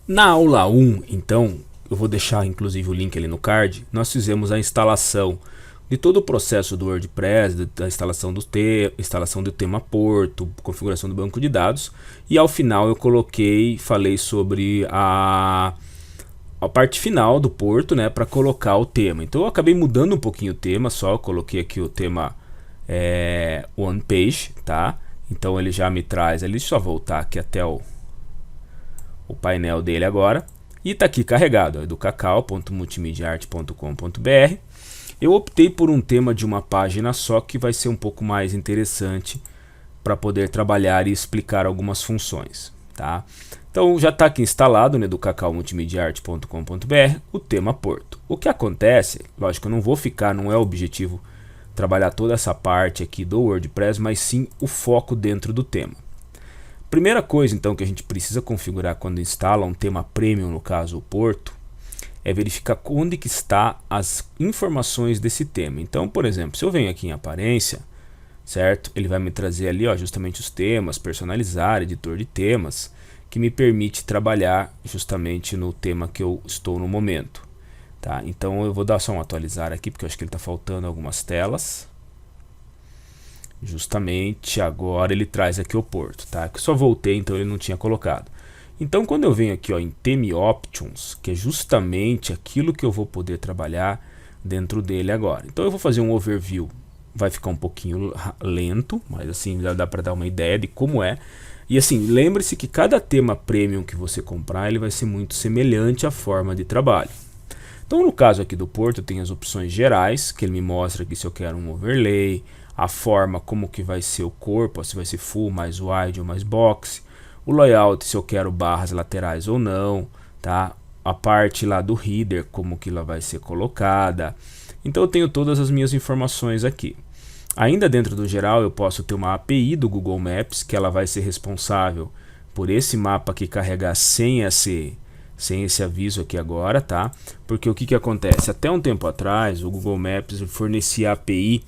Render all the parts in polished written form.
Na aula 1, então, eu vou deixar inclusive o link ali no card, nós fizemos a instalação de todo o processo do WordPress, da instalação do tema Porto, configuração do banco de dados, e ao final eu falei sobre a parte final do Porto, né, para colocar o tema. Então eu acabei mudando um pouquinho o tema, só eu coloquei aqui o tema One Page, tá? Então ele já me traz ali, deixa eu só voltar aqui até o painel dele agora, e está aqui carregado, do cacau.multimediaarte.com.br. Eu optei por um tema de uma página só, que vai ser um pouco mais interessante para poder trabalhar e explicar algumas funções, tá? Então já está aqui instalado, né, do cacau.multimediaarte.com.br, o tema Porto. O que acontece, lógico, eu não vou ficar, não é o objetivo trabalhar toda essa parte aqui do WordPress, mas sim o foco dentro do tema. Primeira coisa então que a gente precisa configurar quando instala um tema premium, no caso o Porto, é verificar onde que está as informações desse tema. Então, por exemplo, se eu venho aqui em aparência, certo? Ele vai me trazer ali, ó, justamente os temas, personalizar, editor de temas, que me permite trabalhar justamente no tema que eu estou no momento, tá? Então eu vou dar só um atualizar aqui, porque eu acho que ele está faltando algumas telas. Justamente agora ele traz aqui o Porto, tá? Que eu só voltei, então ele não tinha colocado. Então quando eu venho aqui, ó, em Theme Options, que é justamente aquilo que eu vou poder trabalhar dentro dele agora. Então eu vou fazer um overview, vai ficar um pouquinho lento, mas assim já dá para dar uma ideia de como é. E assim, lembre-se que cada tema premium que você comprar, ele vai ser muito semelhante à forma de trabalho. Então no caso aqui do Porto, tem as opções gerais, que ele me mostra aqui se eu quero um overlay, a forma como que vai ser o corpo, se vai ser full, mais wide ou mais box, o layout, se eu quero barras laterais ou não, tá? A parte lá do header, como que ela vai ser colocada. Então eu tenho todas as minhas informações aqui. Ainda dentro do geral eu posso ter uma API do Google Maps, que ela vai ser responsável por esse mapa aqui carregar sem esse aviso aqui agora, tá? Porque o que acontece? Até um tempo atrás o Google Maps fornecia a API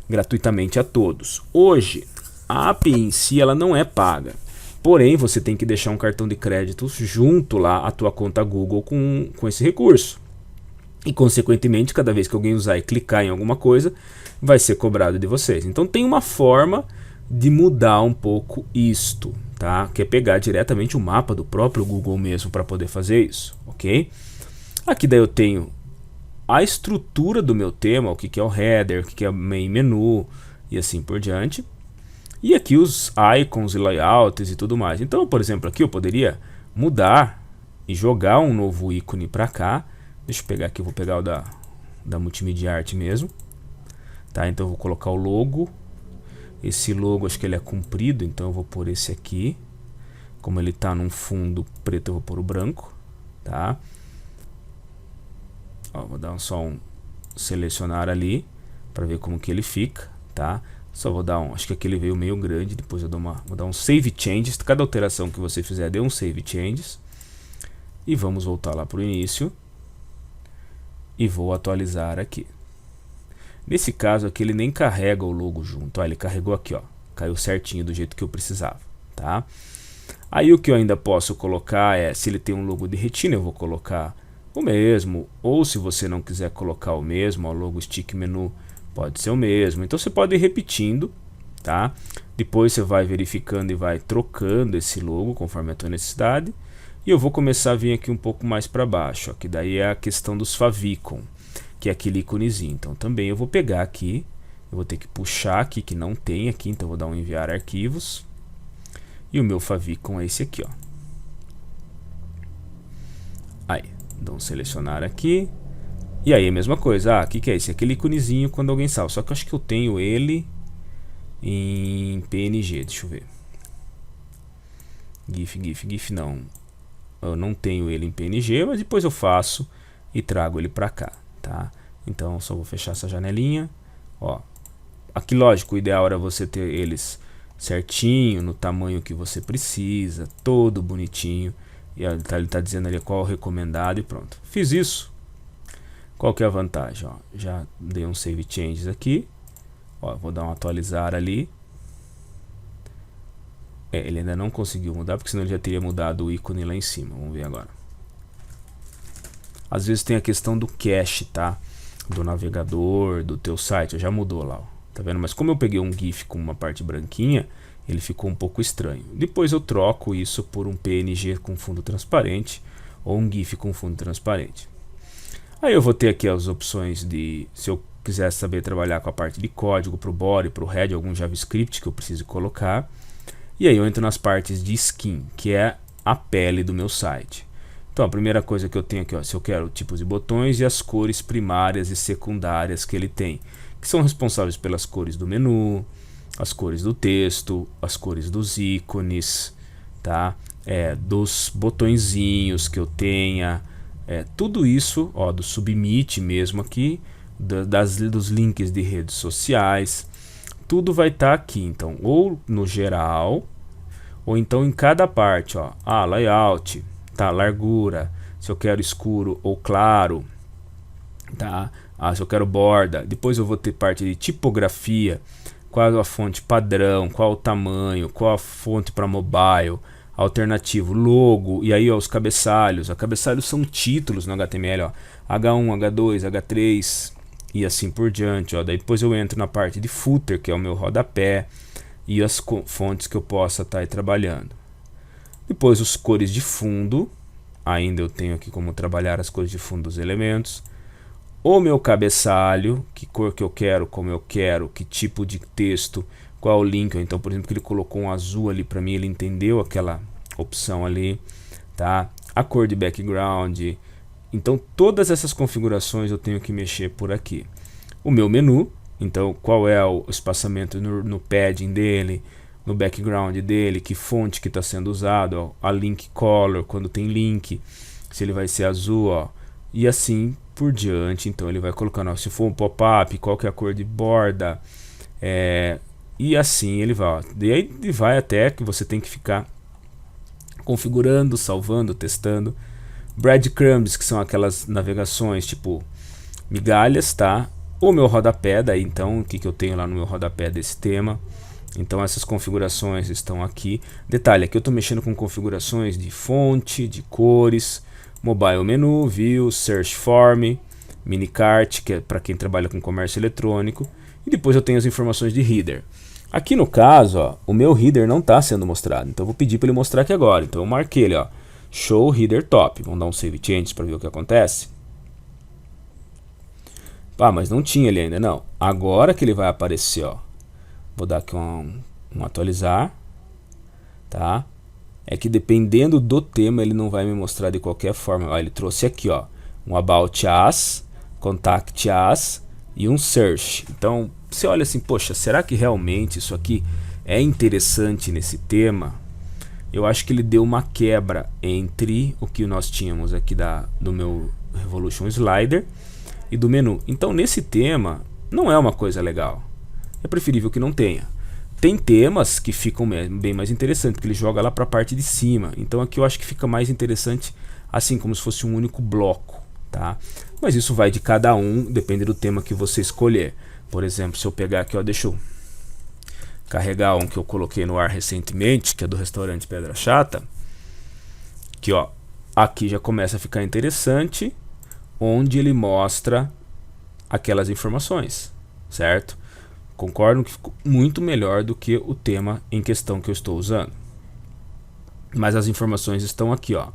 gratuitamente a todos. Hoje a API em si ela não é paga, porém você tem que deixar um cartão de crédito junto lá à tua conta Google com esse recurso, e consequentemente cada vez que alguém usar e clicar em alguma coisa vai ser cobrado de vocês. Então tem uma forma de mudar um pouco isto, tá? Que é pegar diretamente o mapa do próprio Google mesmo para poder fazer isso, ok? Aqui daí eu tenho a estrutura do meu tema, o que é o header, o que é o main menu e assim por diante. E aqui os icons e layouts e tudo mais. Então, por exemplo, aqui eu poderia mudar e jogar um novo ícone para cá. Deixa eu pegar aqui, eu vou pegar o da Multimedia Art mesmo. Tá, então eu vou colocar o logo. Esse logo acho que ele é comprido, então eu vou pôr esse aqui. Como ele está num fundo preto, eu vou pôr o branco, tá? Ó, vou dar só um selecionar ali para ver como que ele fica, tá? Só vou dar acho que aqui ele veio meio grande, depois eu vou dar um save changes. Cada alteração que você fizer, dê um save changes. E vamos voltar lá para o início e vou atualizar aqui. Nesse caso aqui ele nem carrega o logo junto, ó, ele carregou aqui, ó, caiu certinho do jeito que eu precisava, tá? Aí o que eu ainda posso colocar é, se ele tem um logo de retina, eu vou colocar o mesmo, ou se você não quiser colocar o mesmo, o logo stick menu pode ser o mesmo. Então você pode ir repetindo, tá? Depois você vai verificando e vai trocando esse logo conforme a tua necessidade. E eu vou começar a vir aqui um pouco mais para baixo, ó, que daí é a questão dos favicon, que é aquele íconezinho. Então também eu vou pegar aqui, eu vou ter que puxar aqui que não tem aqui, então eu vou dar um enviar arquivos. E o meu favicon é esse aqui, ó. Aí, dou um selecionar aqui. E aí a mesma coisa, o que é esse? Aquele íconezinho quando alguém salva, só que eu acho que eu tenho ele em PNG, deixa eu ver. GIF não. Eu não tenho ele em PNG, mas depois eu faço e trago ele pra cá, tá? Então só vou fechar essa janelinha, ó. Aqui lógico, o ideal era você ter eles certinho, no tamanho que você precisa, todo bonitinho. E ele tá dizendo ali qual é o recomendado e pronto. Fiz isso. Qual que é a vantagem? Ó, já dei um save changes aqui. Ó, vou dar um atualizar ali. Ele ainda não conseguiu mudar, porque senão ele já teria mudado o ícone lá em cima. Vamos ver agora. às vezes tem a questão do cache, tá? Do navegador, do teu site, já mudou lá, ó. Tá vendo? Mas como eu peguei um GIF com uma parte branquinha, ele ficou um pouco estranho. Depois eu troco isso por um PNG com fundo transparente ou um GIF com fundo transparente. Aí eu vou ter aqui as opções de, se eu quiser saber trabalhar com a parte de código para o body, para o head, algum JavaScript que eu preciso colocar. E aí eu entro nas partes de skin, que é a pele do meu site. Então a primeira coisa que eu tenho aqui, ó, se eu quero tipos de botões e as cores primárias e secundárias que ele tem, que são responsáveis pelas cores do menu, as cores do texto, as cores dos ícones, tá? Dos botõezinhos que eu tenha, tudo isso, ó, do submit mesmo aqui, dos links de redes sociais, tudo vai estar aqui. Então, ou no geral, ou então em cada parte, ó, layout, tá, largura, se eu quero escuro ou claro, tá, se eu quero borda. Depois eu vou ter parte de tipografia, qual a fonte padrão, qual o tamanho, qual a fonte para mobile, alternativo, logo, e aí ó, os cabeçalhos. Os cabeçalhos são títulos no HTML, ó, H1, H2, H3 e assim por diante, ó. Daí depois eu entro na parte de footer, que é o meu rodapé, e as fontes que eu possa estar aí trabalhando. Depois os cores de fundo, ainda eu tenho aqui como trabalhar as cores de fundo dos elementos. O meu cabeçalho, que cor que eu quero, como eu quero, que tipo de texto, qual o link. Então, por exemplo, que ele colocou um azul ali para mim, ele entendeu aquela opção ali, tá? A cor de background. Então, todas essas configurações eu tenho que mexer por aqui. O meu menu, então, qual é o espaçamento no padding dele, no background dele, que fonte que está sendo usado, ó, a link color, quando tem link, se ele vai ser azul, ó, e assim por diante. Então ele vai colocando, ó, se for um pop-up, qual que é a cor de borda, e assim ele vai, ó. E aí ele vai até que você tem que ficar configurando, salvando, testando. Breadcrumbs, que são aquelas navegações tipo migalhas, tá? O meu rodapé, daí então o que eu tenho lá no meu rodapé desse tema. Então essas configurações estão aqui. Detalhe, aqui eu estou mexendo com configurações de fonte, de cores, mobile menu, view, search form, minicart, que é para quem trabalha com comércio eletrônico. E depois eu tenho as informações de header. Aqui no caso, ó, o meu header não está sendo mostrado, então eu vou pedir para ele mostrar aqui agora. Então eu marquei ele, ó, show header top. Vamos dar um save changes para ver o que acontece. Mas não tinha ele ainda, não. Agora que ele vai aparecer, ó. Vou dar aqui um atualizar, tá? É que dependendo do tema ele não vai me mostrar de qualquer forma. Ó, ele trouxe aqui, ó, um about us, contact us e um search. Então você olha assim, poxa, será que realmente isso aqui é interessante nesse tema? Eu acho que ele deu uma quebra entre o que nós tínhamos aqui do meu Revolution Slider e do menu. Então nesse tema não é uma coisa legal. É preferível que não tenha. Tem temas que ficam bem mais interessantes, que ele joga lá para a parte de cima. Então aqui eu acho que fica mais interessante assim, como se fosse um único bloco, tá? Mas isso vai de cada um, depende do tema que você escolher. Por exemplo, se eu pegar aqui, ó, deixa eu carregar um que eu coloquei no ar recentemente, que é do restaurante Pedra Chata. Que, ó, aqui já começa a ficar interessante, onde ele mostra aquelas informações, certo? Concordo que ficou muito melhor do que o tema em questão que eu estou usando. Mas as informações estão aqui, ó.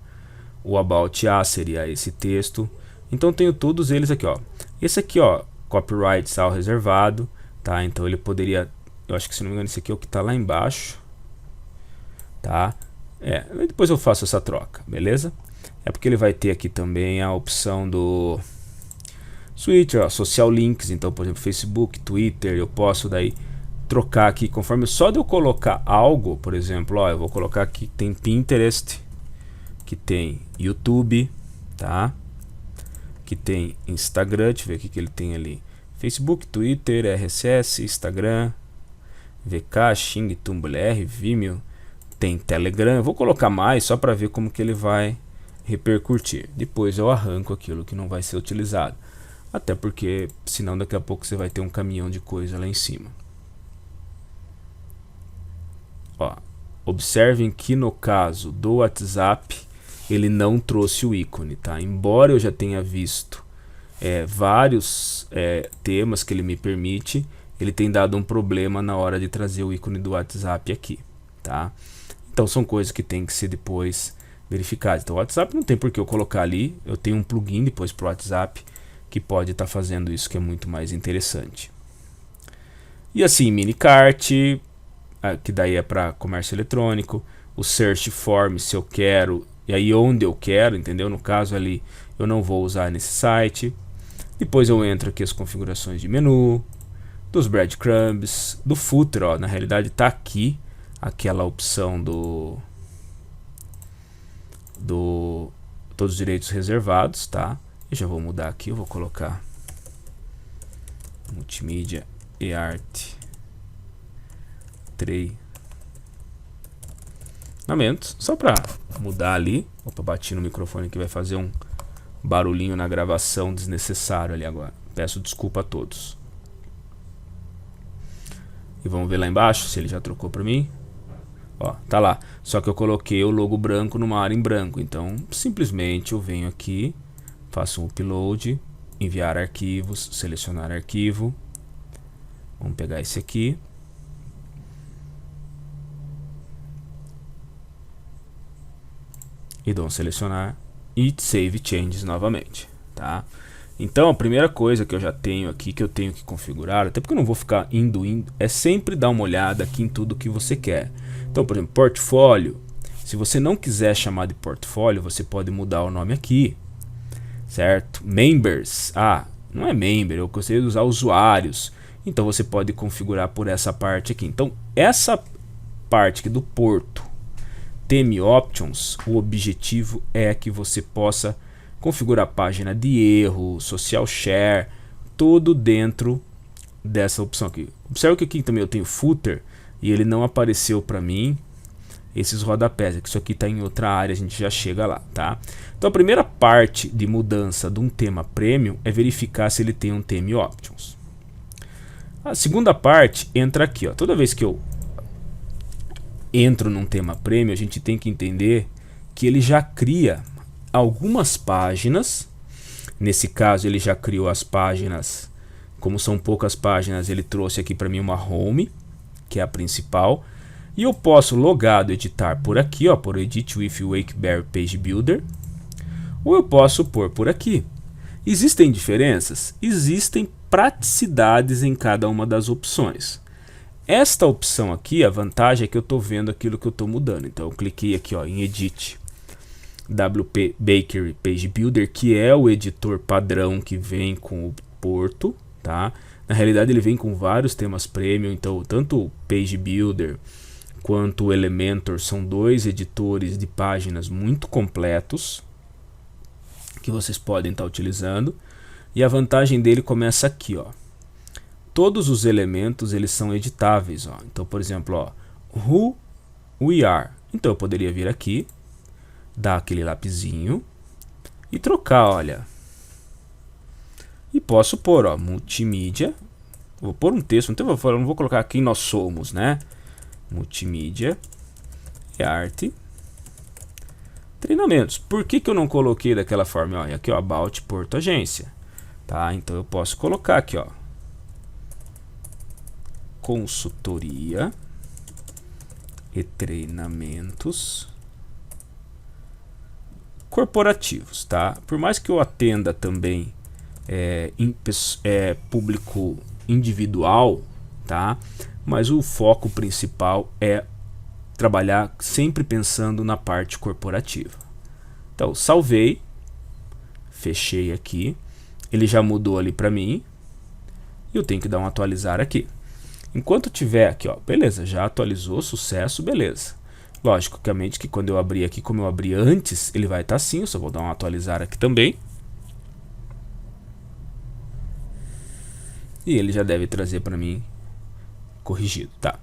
O About Us seria esse texto. Então tenho todos eles aqui, ó. Esse aqui, ó, copyright sal reservado, tá? Então ele poderia, eu acho que se não me engano esse aqui é o que está lá embaixo, tá? Depois eu faço essa troca, beleza? É porque ele vai ter aqui também a opção do switch, ó, social links. Então, por exemplo, Facebook, Twitter, eu posso daí trocar aqui conforme só de eu colocar algo. Por exemplo, ó, eu vou colocar aqui que tem Pinterest, que tem YouTube, tá? Que tem Instagram, deixa eu ver o que ele tem ali. Facebook, Twitter, RSS, Instagram, VK, Xing, Tumblr, Vimeo, tem Telegram. Eu vou colocar mais só para ver como que ele vai repercutir. Depois eu arranco aquilo que não vai ser utilizado. Até porque, senão daqui a pouco você vai ter um caminhão de coisa lá em cima. Ó, observem que no caso do WhatsApp, ele não trouxe o ícone, tá? Embora eu já tenha visto vários temas que ele me permite, ele tem dado um problema na hora de trazer o ícone do WhatsApp aqui, tá? Então são coisas que tem que ser depois verificadas. Então o WhatsApp não tem por que eu colocar ali, eu tenho um plugin depois para o WhatsApp que pode estar fazendo isso, que é muito mais interessante. E assim, minicart, que daí é para comércio eletrônico, o search form se eu quero, e aí onde eu quero, entendeu? No caso ali eu não vou usar nesse site. Depois eu entro aqui as configurações de menu, dos breadcrumbs, do footer, ó, na realidade está aqui aquela opção do todos os direitos reservados, tá? Eu já vou mudar aqui, eu vou colocar multimídia e arte treinamentos, só para mudar ali. Opa, bati no microfone que vai fazer um barulhinho na gravação desnecessário ali agora. Peço desculpa a todos. E vamos ver lá embaixo se ele já trocou para mim. Ó, tá lá. Só que eu coloquei o logo branco numa área em branco. Então, simplesmente eu venho aqui, faço um upload, enviar arquivos, selecionar arquivo. Vamos pegar esse aqui. E dou um selecionar e save changes novamente, tá? Então a primeira coisa que eu já tenho aqui, que eu tenho que configurar, até porque eu não vou ficar indo, é sempre dar uma olhada aqui em tudo que você quer. Então, por exemplo, portfólio, se você não quiser chamar de portfólio, você pode mudar o nome aqui, certo? Members, não é member, eu gostaria de usar usuários, então você pode configurar por essa parte aqui. Então essa parte aqui do porto, Theme Options, o objetivo é que você possa configurar a página de erro, social share, tudo dentro dessa opção aqui. Observe que aqui também eu tenho footer e ele não apareceu para mim esses rodapés, que isso aqui está em outra área, a gente já chega lá, tá? Então a primeira parte de mudança de um tema premium é verificar se ele tem um Theme Options. A segunda parte entra aqui, ó. Toda vez que eu entro num tema premium, a gente tem que entender que ele já cria algumas páginas. Nesse caso ele já criou as páginas, como são poucas páginas, ele trouxe aqui para mim uma home, que é a principal, e eu posso logado editar por aqui, ó, por Edit with Wakeberry Page Builder, ou eu posso pôr por aqui. Existem diferenças? Existem praticidades em cada uma das opções. Esta opção aqui, a vantagem é que eu estou vendo aquilo que eu estou mudando. Então eu cliquei aqui, ó, em Edit WP Bakery Page Builder, que é o editor padrão que vem com o Porto, tá? Na realidade ele vem com vários temas premium, então tanto o Page Builder quanto o Elementor são dois editores de páginas muito completos que vocês podem estar utilizando. E a vantagem dele começa aqui, ó. Todos os elementos eles são editáveis, ó. Então, por exemplo, ó, who we are. Então eu poderia vir aqui, dar aquele lapisinho e trocar, olha. E posso pôr, ó, multimídia. Vou pôr um texto, então eu não vou colocar quem nós somos, né? Multimídia e arte. Treinamentos. Por que eu não coloquei daquela forma? Ó, aqui, ó, About Porto Agência. Tá? Então eu posso colocar aqui, ó, consultoria e treinamentos corporativos, tá? Por mais que eu atenda também público individual, tá? Mas o foco principal é trabalhar sempre pensando na parte corporativa. Então salvei, fechei aqui, ele já mudou ali para mim e eu tenho que dar um atualizar aqui. Enquanto tiver aqui, ó, beleza, já atualizou, sucesso, beleza. Logicamente que quando eu abrir aqui, como eu abri antes, ele vai estar assim, eu só vou dar um atualizar aqui também. E ele já deve trazer para mim corrigido, tá?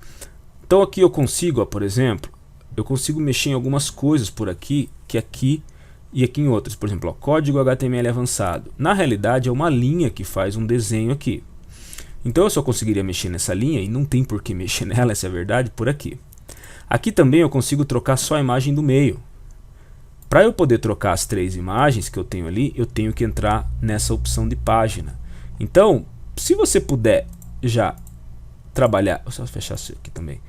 Então aqui eu consigo, ó, por exemplo, eu consigo mexer em algumas coisas por aqui, que aqui e aqui em outras. Por exemplo, ó, código HTML avançado. Na realidade é uma linha que faz um desenho aqui. Então eu só conseguiria mexer nessa linha, e não tem por que mexer nela, essa é a verdade, por aqui. Aqui também eu consigo trocar só a imagem do meio. para eu poder trocar as 3 imagens que eu tenho ali, eu tenho que entrar nessa opção de página. Então, se você puder já trabalhar, vou só fechar isso aqui também,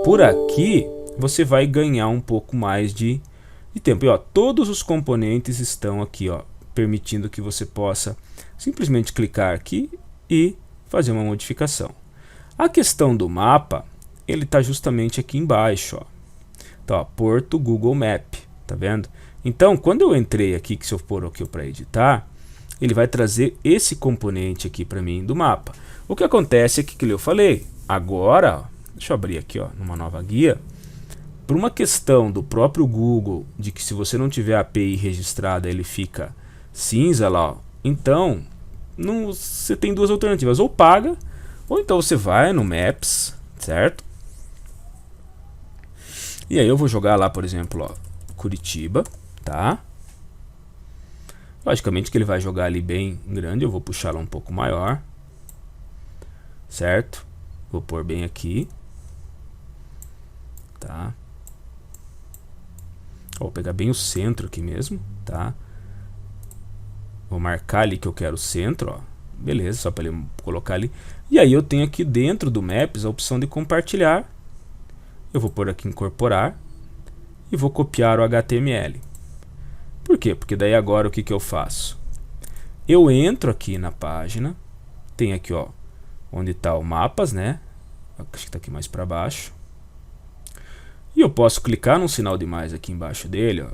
por aqui, você vai ganhar um pouco mais de tempo. E ó, todos os componentes estão aqui, ó, permitindo que você possa simplesmente clicar aqui e fazer uma modificação. A questão do mapa, ele está justamente aqui embaixo, ó. Então, ó, Porto Google Map, tá vendo? Então, quando eu entrei aqui, que se eu for aqui para editar, ele vai trazer esse componente aqui para mim do mapa. O que acontece é que eu falei, agora, ó, deixa eu abrir aqui, ó, numa nova guia, por uma questão do próprio Google, de que se você não tiver a API registrada, ele fica cinza lá, ó. Então, você tem 2 alternativas, ou paga, ou então você vai no Maps, certo? E aí eu vou jogar lá, por exemplo, ó, Curitiba, tá? Logicamente que ele vai jogar ali bem grande, eu vou puxar lá um pouco maior, certo? Vou pôr bem aqui, tá? Vou pegar bem o centro aqui mesmo, tá? Vou marcar ali que eu quero o centro, ó. Beleza, só para ele colocar ali. E aí eu tenho aqui dentro do Maps a opção de compartilhar. Eu vou pôr aqui incorporar e vou copiar o HTML. Por quê? Porque daí agora o que eu faço? Eu entro aqui na página, tem aqui, ó, onde está o mapas, né? Acho que está aqui mais para baixo. E eu posso clicar no sinal de mais aqui embaixo dele, ó.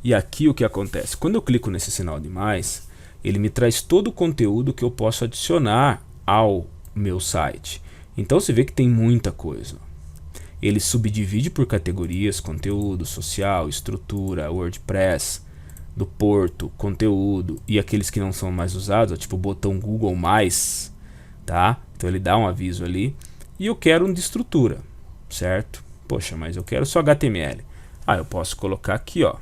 E aqui o que acontece? Quando eu clico nesse sinal de mais, ele me traz todo o conteúdo que eu posso adicionar ao meu site. Então você vê que tem muita coisa. Ele subdivide por categorias: conteúdo, social, estrutura, WordPress, do Porto, conteúdo, e aqueles que não são mais usados, ó, tipo o botão Google+, tá? Então ele dá um aviso ali. E eu quero um de estrutura, certo? Poxa, mas eu quero só HTML. Ah, eu posso colocar aqui, ó,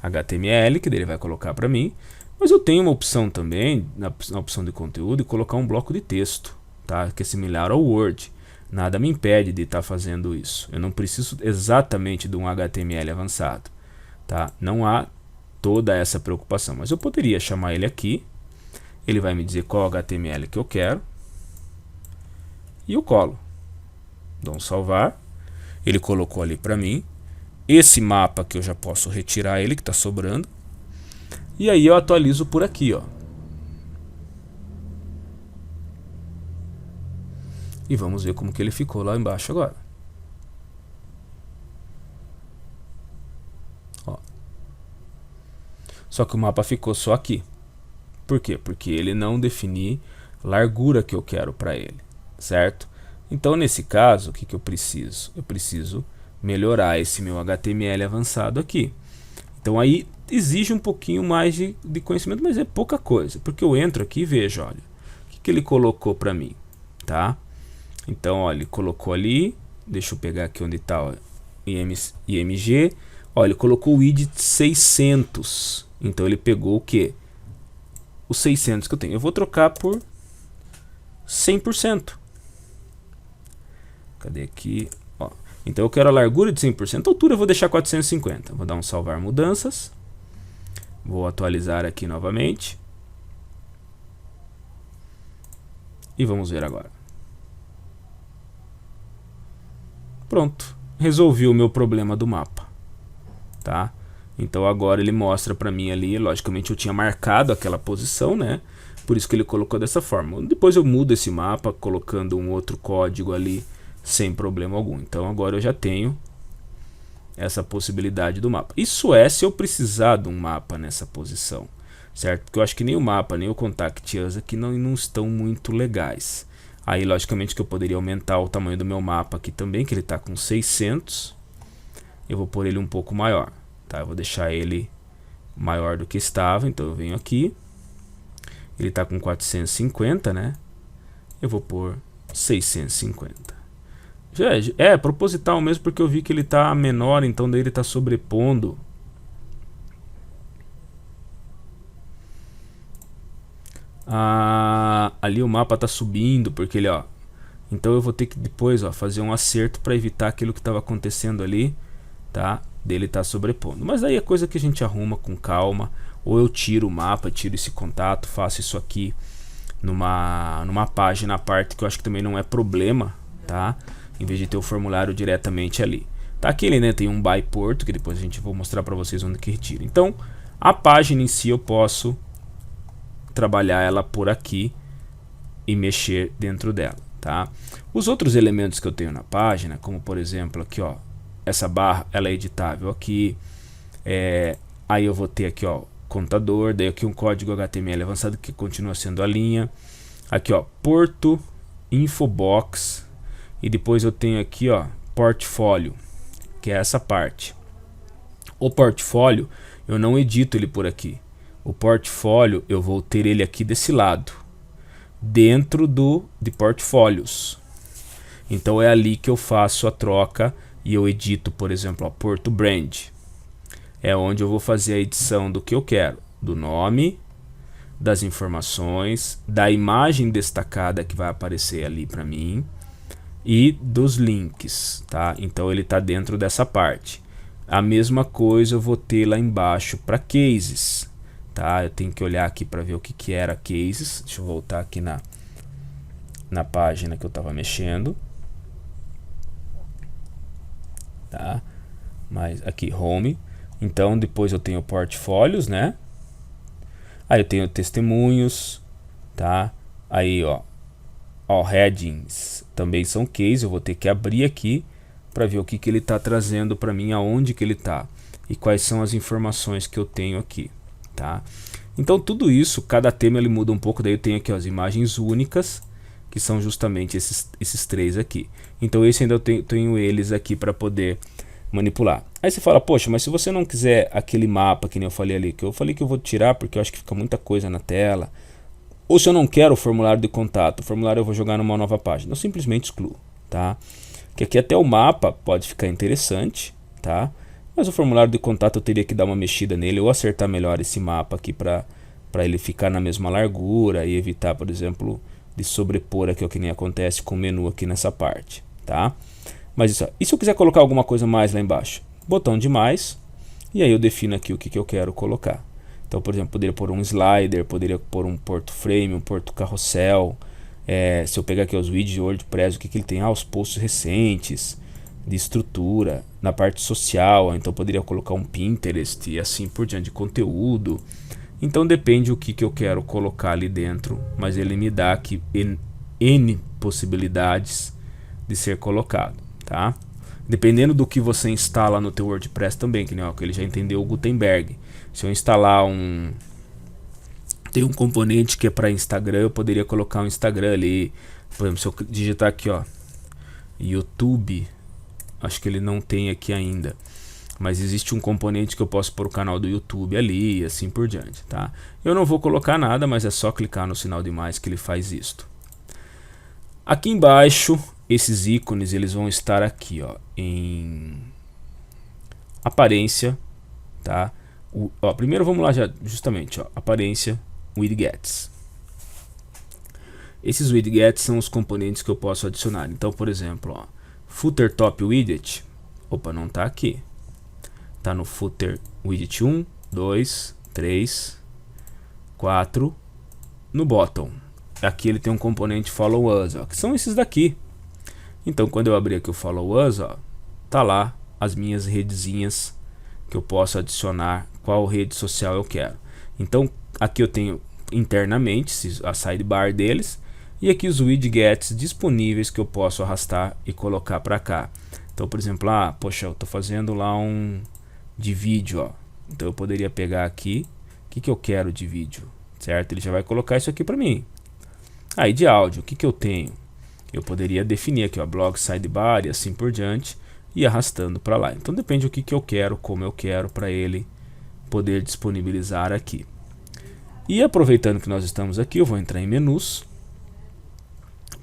HTML, que ele vai colocar para mim. Mas eu tenho uma opção também, na opção de conteúdo, de colocar um bloco de texto, tá? Que é similar ao Word. Nada me impede de estar fazendo isso. Eu não preciso exatamente de um HTML avançado, tá? Não há toda essa preocupação. Mas eu poderia chamar ele aqui. Ele vai me dizer qual HTML que eu quero. E eu colo. Dou um salvar. Ele colocou ali para mim. Esse mapa que eu já posso retirar ele, que está sobrando. E aí eu atualizo por aqui, ó. E vamos ver como que ele ficou lá embaixo agora. Ó. Só que o mapa ficou só aqui. Por quê? Porque ele não defini largura que eu quero para ele, certo? Então nesse caso, o que eu preciso? Eu preciso melhorar esse meu HTML avançado aqui. Então aí exige um pouquinho mais de conhecimento, mas é pouca coisa, porque eu entro aqui e vejo, olha, o que ele colocou para mim, tá? Então, olha, ele colocou ali, deixa eu pegar aqui onde está, IMG, olha, ele colocou o widget 600, então ele pegou o que? Os 600 que eu tenho. Eu vou trocar por 100%. Cadê aqui? Ó. Então eu quero a largura de 100%, a altura eu vou deixar 450. Vou dar um salvar mudanças. Vou atualizar aqui novamente. E vamos ver agora. Pronto. Resolvi o meu problema do mapa. Tá? Então agora ele mostra para mim ali, logicamente eu tinha marcado aquela posição, né? Por isso que ele colocou dessa forma. Depois eu mudo esse mapa colocando um outro código ali sem problema algum. Então agora eu já tenho essa possibilidade do mapa. Isso é se eu precisar de um mapa nessa posição, certo? Porque eu acho que nem o mapa, nem o Contact Us aqui não estão muito legais. Aí logicamente que eu poderia aumentar o tamanho do meu mapa aqui também, que ele está com 600. Eu vou pôr ele um pouco maior, tá? Eu vou deixar ele maior do que estava, então eu venho aqui. Ele está com 450, né? Eu vou pôr 650. É proposital mesmo, porque eu vi que ele está menor, então daí ele está sobrepondo. Ali o mapa está subindo, porque ele, ó. Então eu vou ter que depois, ó, fazer um acerto para evitar aquilo que estava acontecendo ali, tá? dele estar sobrepondo. Mas aí é coisa que a gente arruma com calma, ou eu tiro o mapa, tiro esse contato, faço isso aqui numa página à parte, que eu acho que também não é problema, tá? Em vez de ter o formulário diretamente ali. Tá, aqui ele, né, tem um by porto, que depois a gente vou mostrar para vocês onde que retira. Então, a página em si eu posso trabalhar ela por aqui e mexer dentro dela, tá? Os outros elementos que eu tenho na página, como por exemplo aqui, ó, essa barra, ela é editável aqui, aí eu vou ter aqui, ó, contador, daí aqui um código HTML avançado que continua sendo a linha, aqui, ó, porto, infobox, e depois eu tenho aqui, ó, portfólio, que é essa parte. O portfólio eu não edito ele por aqui. O portfólio eu vou ter ele aqui desse lado, dentro de portfólios. Então é ali que eu faço a troca e eu edito, por exemplo, a Porto Brand. É onde eu vou fazer a edição do que eu quero, do nome, das informações, da imagem destacada que vai aparecer ali para mim e dos links, tá? Então ele está dentro dessa parte. A mesma coisa eu vou ter lá embaixo para cases, tá? Eu tenho que olhar aqui para ver o que era cases. Deixa eu voltar aqui na página que eu estava mexendo, tá? Mas aqui home. Então depois eu tenho portfólios, né? Aí eu tenho testemunhos, tá? Aí ó, headings também são case. Eu vou ter que abrir aqui para ver o que ele está trazendo para mim, aonde que ele está e quais são as informações que eu tenho aqui, tá? Então tudo isso, cada tema ele muda um pouco. Daí eu tenho aqui ó, as imagens únicas, que são justamente esses três aqui. Então esse ainda eu tenho eles aqui para poder manipular. Aí você fala, poxa, mas se você não quiser aquele mapa que nem eu falei ali, que eu falei que eu vou tirar porque eu acho que fica muita coisa na tela, ou se eu não quero o formulário de contato, o formulário eu vou jogar numa nova página, eu simplesmente excluo, tá? Que aqui até o mapa pode ficar interessante, tá? Mas o formulário de contato eu teria que dar uma mexida nele ou acertar melhor esse mapa aqui para ele ficar na mesma largura e evitar, por exemplo, de sobrepor aqui o que nem acontece com o menu aqui nessa parte, tá? Mas isso, e se eu quiser colocar alguma coisa mais lá embaixo? Botão de mais, e aí eu defino aqui o que eu quero colocar. Então, por exemplo, poderia pôr um slider, poderia pôr um porto frame, um porto carrossel. Se eu pegar aqui os widgets de WordPress, o que ele tem? Os posts recentes, de estrutura, na parte social, então poderia colocar um Pinterest e assim por diante, de conteúdo. Então depende o que eu quero colocar ali dentro, mas ele me dá aqui N possibilidades de ser colocado, tá? Dependendo do que você instala no teu WordPress também, que nem ele já entendeu o Gutenberg. Se eu instalar tem um componente que é para Instagram, eu poderia colocar um Instagram ali. Por exemplo, se eu digitar aqui, ó, YouTube, acho que ele não tem aqui ainda, mas existe um componente que eu posso pôr o canal do YouTube ali e assim por diante, tá? Eu não vou colocar nada, mas é só clicar no sinal de mais que ele faz isto. Aqui embaixo, esses ícones eles vão estar aqui, ó, em aparência, tá? Primeiro vamos lá já, justamente, ó, aparência, widgets. Esses widgets são os componentes que eu posso adicionar. Então, por exemplo, ó, footer top widget, opa, não está aqui. Está no footer widget 1, 2, 3, 4, no bottom. Aqui ele tem um componente follow us, ó, que são esses daqui. Então, quando eu abrir aqui o follow us, ó, tá lá as minhas redezinhas que eu posso adicionar, qual rede social eu quero. Então, aqui eu tenho internamente a sidebar deles e aqui os widgets disponíveis que eu posso arrastar e colocar para cá. Então, por exemplo, poxa, eu estou fazendo lá um de vídeo, ó. Então eu poderia pegar aqui, o que eu quero de vídeo, certo? Ele já vai colocar isso aqui para mim. Aí de áudio, o que eu tenho? Eu poderia definir aqui, ó, blog sidebar e assim por diante e arrastando para lá. Então depende do que eu quero, como eu quero, para ele poder disponibilizar aqui. E aproveitando que nós estamos aqui, eu vou entrar em menus.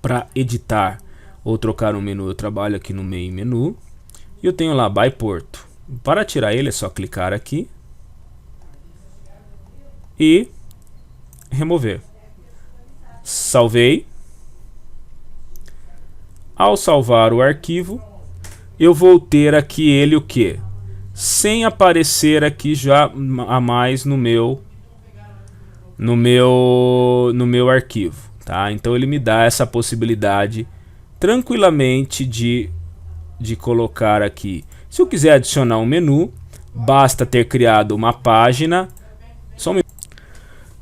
Para editar ou trocar um menu, eu trabalho aqui no main menu. E eu tenho lá by porto. Para tirar ele é só clicar aqui e remover. Salvei. Ao salvar o arquivo, eu vou ter aqui ele o que? sem aparecer aqui já a mais no meu arquivo, tá? Então ele me dá essa possibilidade tranquilamente de colocar aqui. Se eu quiser adicionar um menu, basta ter criado uma página.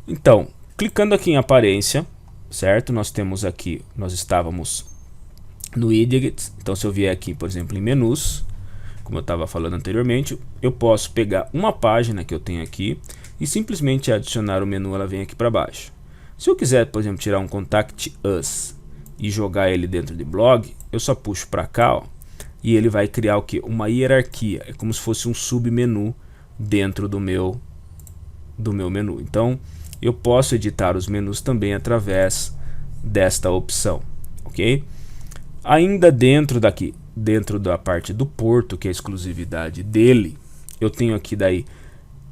Então, clicando aqui em aparência, certo? Nós temos aqui, nós estávamos no widgets. Então se eu vier aqui, por exemplo, em menus, como eu estava falando anteriormente, eu posso pegar uma página que eu tenho aqui e simplesmente adicionar o menu, ela vem aqui para baixo. Se eu quiser, por exemplo, tirar um Contact Us e jogar ele dentro de blog, eu só puxo para cá, ó, e ele vai criar o que? Uma hierarquia. É como se fosse um submenu dentro do meu menu. Então eu posso editar os menus também através desta opção, ok? Ainda dentro da parte do Porto, que é a exclusividade dele, eu tenho aqui daí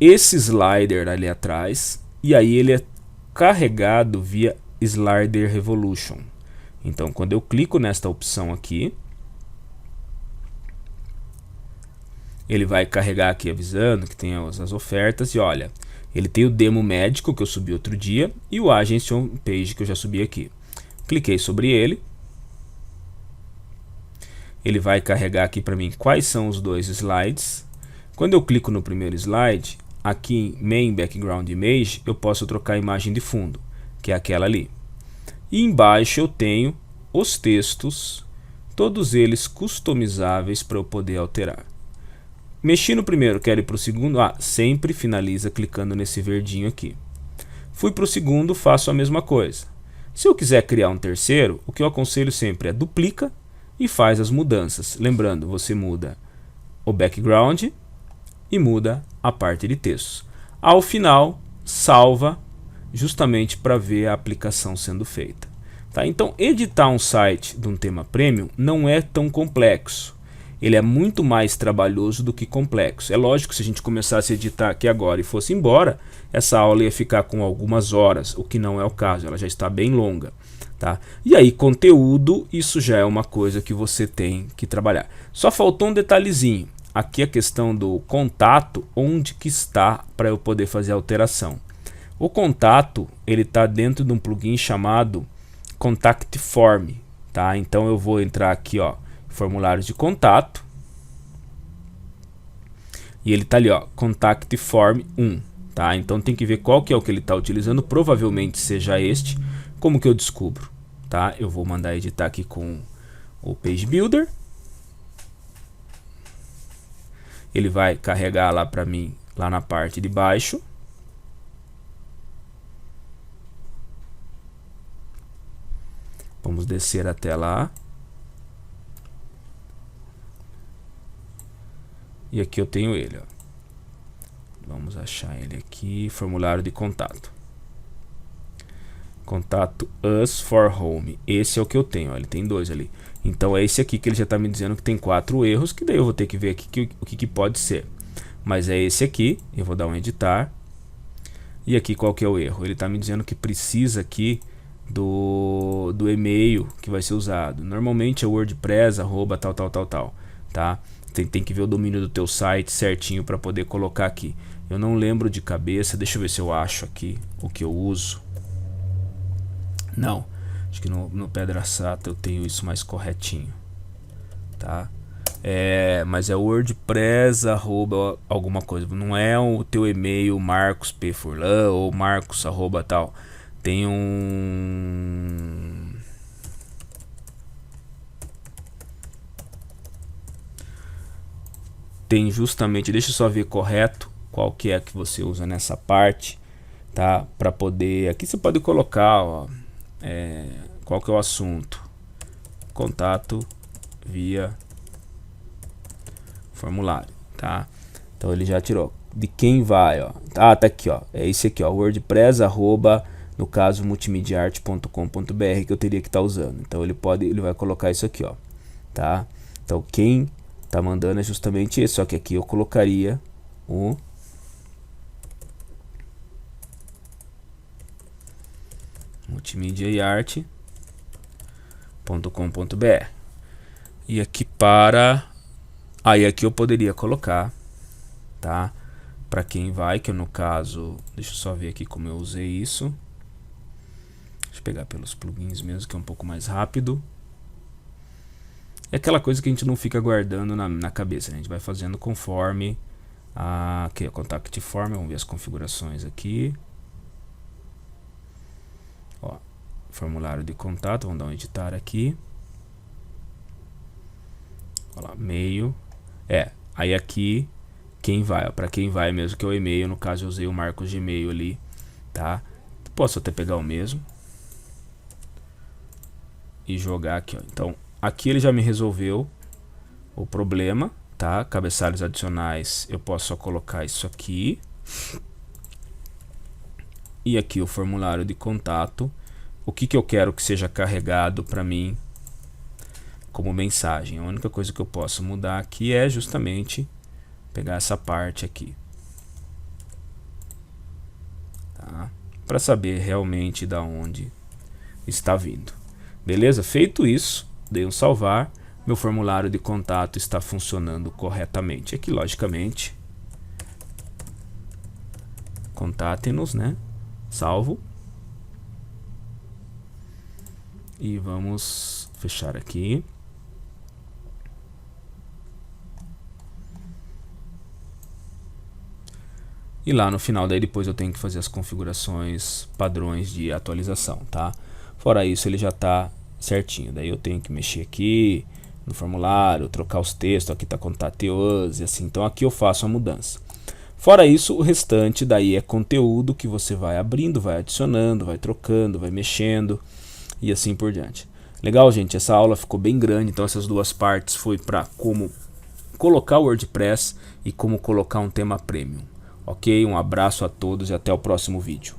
esse slider ali atrás, e aí ele é carregado via Slider Revolution. Então quando eu clico nesta opção aqui, ele vai carregar aqui avisando que tem as ofertas, e olha, ele tem o demo médico que eu subi outro dia e o Agency on Page que eu já subi aqui. Cliquei sobre ele. Ele vai carregar aqui para mim quais são os dois slides. Quando eu clico no primeiro slide, aqui em Main Background Image, eu posso trocar a imagem de fundo, que é aquela ali. E embaixo eu tenho os textos, todos eles customizáveis para eu poder alterar. Mexi no primeiro, quero ir para o segundo, sempre finaliza clicando nesse verdinho aqui. Fui para o segundo, faço a mesma coisa. Se eu quiser criar um terceiro, o que eu aconselho sempre é duplica e faz as mudanças. Lembrando, você muda o background e muda a parte de textos. Ao final, salva justamente para ver a aplicação sendo feita. Tá? Então, editar um site de um tema premium não é tão complexo. Ele é muito mais trabalhoso do que complexo. É lógico que se a gente começasse a editar aqui agora e fosse embora, essa aula ia ficar com algumas horas, o que não é o caso, ela já está bem longa. Tá? E aí, conteúdo, isso já é uma coisa que você tem que trabalhar. Só faltou um detalhezinho. Aqui a questão do contato, onde que está para eu poder fazer a alteração. O contato, ele está dentro de um plugin chamado Contact Form. Tá? Então eu vou entrar aqui, ó, formulários de contato, e ele tá ali, ó, Contact Form 1, tá? Então tem que ver qual que é o que ele está utilizando, provavelmente seja este. Como que eu descubro? Tá? Eu vou mandar editar aqui com o Page Builder, ele vai carregar lá para mim, lá na parte de baixo. Vamos descer até lá. E aqui eu tenho ele, ó. Vamos achar ele aqui, formulário de contato. Contato Us for Home. Esse é o que eu tenho, ó, ele tem dois ali. Então é esse aqui que ele já está me dizendo que tem 4 erros, que daí eu vou ter que ver aqui o que pode ser. Mas é esse aqui, eu vou dar um editar. E aqui qual que é o erro? Ele está me dizendo que precisa aqui do e-mail que vai ser usado. Normalmente é WordPress, @tal, tá? Tem que ver o domínio do teu site certinho para poder colocar aqui. Eu não lembro de cabeça, deixa eu ver se eu acho aqui o que eu uso. Não, acho que no Pedra Sata eu tenho isso mais corretinho, tá? Mas é WordPress alguma coisa, não é o teu e-mail Marcos P. Furlan ou Marcos @tal. Tem um... Tem justamente, deixa eu só ver correto qual que é que você usa nessa parte, tá? Para poder, aqui você pode colocar, ó, qual que é o assunto, contato via formulário, tá? Então ele já tirou de quem vai, ó. Tá aqui, ó, é esse aqui, ó, WordPress no caso multimediaarte.com.br que eu teria que estar usando. Então ele vai colocar isso aqui, ó, tá? Então quem tá mandando é justamente esse, só que aqui eu colocaria o multimediaarte.com.br. E aqui aqui eu poderia colocar tá? Para quem vai, que no caso, deixa eu só ver aqui como eu usei isso. Deixa eu pegar pelos plugins mesmo, que é um pouco mais rápido. É aquela coisa que a gente não fica guardando na cabeça, né? A gente vai fazendo conforme aqui, a Contact Form. Vamos ver as configurações aqui. Ó, formulário de contato, vamos dar um editar aqui. Olha lá, e-mail. Aí aqui, quem vai, para quem vai mesmo, que é o e-mail. No caso eu usei o Marcos de e-mail ali, tá? Posso até pegar o mesmo e jogar aqui, ó. Então, aqui ele já me resolveu o problema, tá? Cabeçalhos adicionais, eu posso só colocar isso aqui. E aqui o formulário de contato. O que eu quero que seja carregado para mim como mensagem. A única coisa que eu posso mudar aqui é justamente pegar essa parte aqui, tá? Para saber realmente da onde está vindo. Beleza? Feito isso, dei um salvar. Meu formulário de contato está funcionando corretamente. Aqui, logicamente, contatem-nos, né? Salvo. E vamos fechar aqui. E lá no final, daí depois eu tenho que fazer as configurações padrões de atualização, tá? Fora isso, ele já está certinho. Daí eu tenho que mexer aqui no formulário, trocar os textos. Aqui está contateus e assim. Então aqui eu faço a mudança. Fora isso, o restante daí é conteúdo que você vai abrindo, vai adicionando, vai trocando, vai mexendo e assim por diante. Legal, gente? Essa aula ficou bem grande, então essas duas partes foi para como colocar o WordPress e como colocar um tema premium. Ok? Um abraço a todos e até o próximo vídeo.